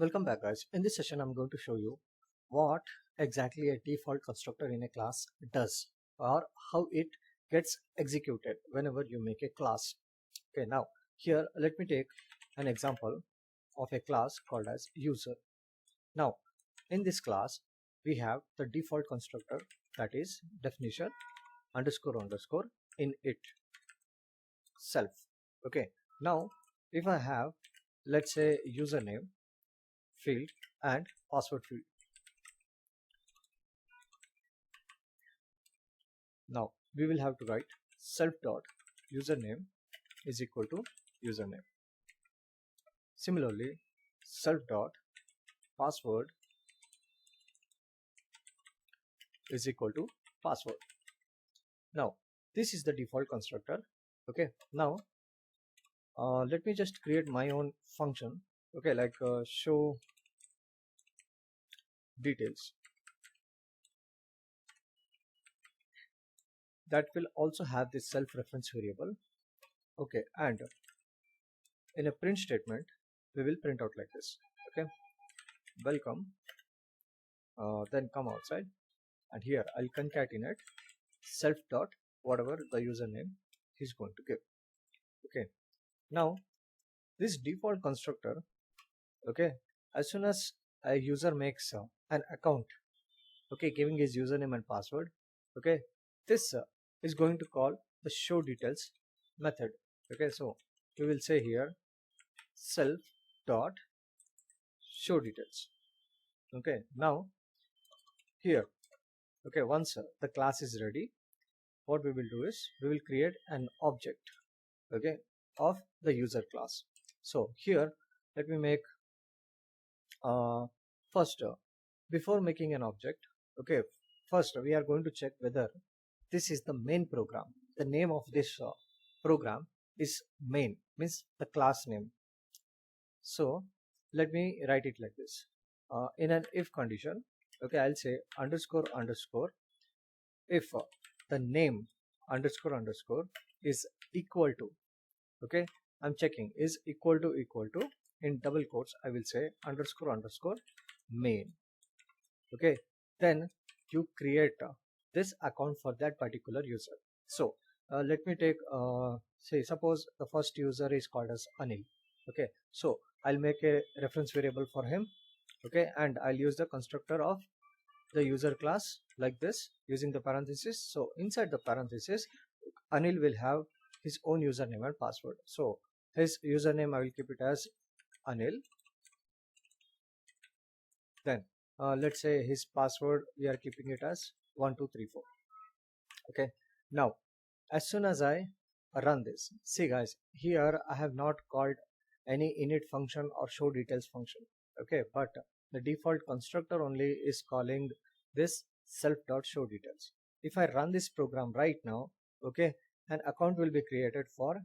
Welcome back, guys. In this session I'm going to show you what exactly a default constructor in a class does, or how it gets executed whenever you make a class. Okay, now here let me take an example of a class called as user. Now in this class we have the default constructor, that is definition underscore underscore in it self. Okay, now if I have, let's say, username field and password field. Now we will have to write self dot username is equal to username. Similarly, self dot password is equal to password. Now this is the default constructor. Okay, now let me just create my own function. Okay, like show details, that will also have this self reference variable. Okay, and in a print statement we will print out like this. Okay, welcome, then come outside, and here I'll concatenate self dot whatever the username is going to give. Okay, now this default constructor, okay, as soon as a user makes an account, okay, giving his username and password, okay, this is going to call the show details method. Okay, so we will say here self dot show details. Okay, now here, okay, once the class is ready, what we will do is we will create an object, okay, of the user class. So here let me make first before making an object, okay, first we are going to check whether this is the main program. The name of this program is main, means the class name. So let me write it like this. In an if condition, okay, I'll say underscore underscore if the name underscore underscore is equal to, okay, I'm checking is equal to in double quotes, I will say underscore underscore main. Okay, then you create this account for that particular user. So let me take say suppose the first user is called as Anil. Okay, so I'll make a reference variable for him. Okay, and I'll use the constructor of the user class like this using the parenthesis. So inside the parenthesis Anil will have his own username and password. So his username I will keep it as Anil. Then let's say his password we are keeping it as 1234. Okay, now as soon as I run this, see guys, here I have not called any init function or show details function. Okay, but the default constructor only is calling this self dot show details. If I run this program right now, okay, an account will be created for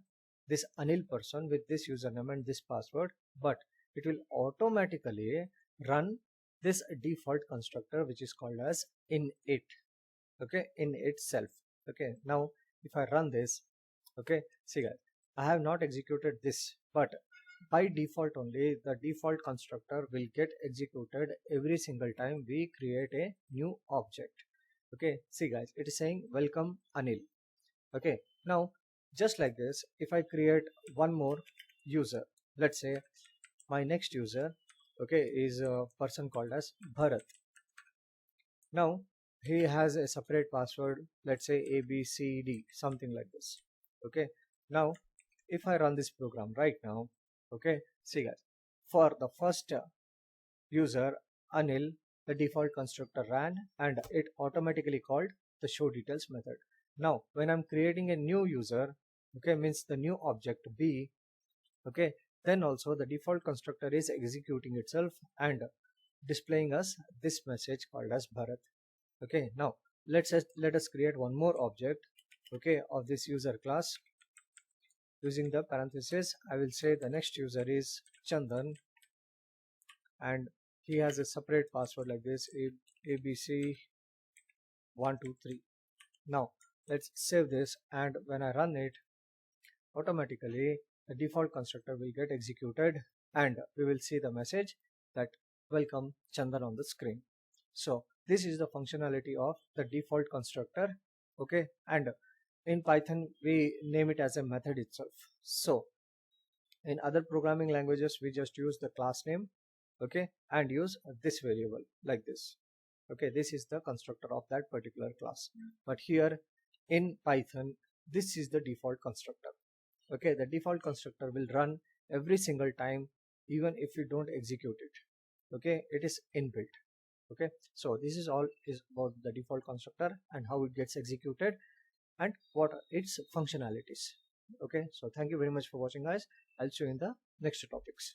this Anil person with this username and this password, but it will automatically run this default constructor which is called as init. Okay, in itself. Okay, now if I run this, okay, see guys, I have not executed this, but by default only the default constructor will get executed every single time we create a new object. Okay, see guys, it is saying welcome Anil. Okay, now just like this, if I create one more user, let's say my next user, okay, is a person called as Bharat. Now he has a separate password, let's say ABCD, something like this. Okay, now if I run this program right now, okay, see guys, for the first user Anil, the default constructor ran and it automatically called the show details method. Now when I'm creating a new user, okay, means the new object B, okay, then also the default constructor is executing itself and displaying us this message called as Bharat. Okay, now let us create one more object, okay, of this user class using the parenthesis. I will say the next user is Chandan and he has a separate password like this, ABC123. Now let's save this, and when I run it, automatically the default constructor will get executed and we will see the message that welcome Chandan on the screen. So this is the functionality of the default constructor. Okay, and in Python we name it as a method itself. So in other programming languages we just use the class name, okay, and use this variable like this. Okay, this is the constructor of that particular class. But here in Python, this is the default constructor. Okay, the default constructor will run every single time even if you don't execute it. Okay, it is inbuilt. Okay, so this is all is about the default constructor and how it gets executed and what are its functionalities. Okay, so thank you very much for watching, guys. I'll show you in the next topics.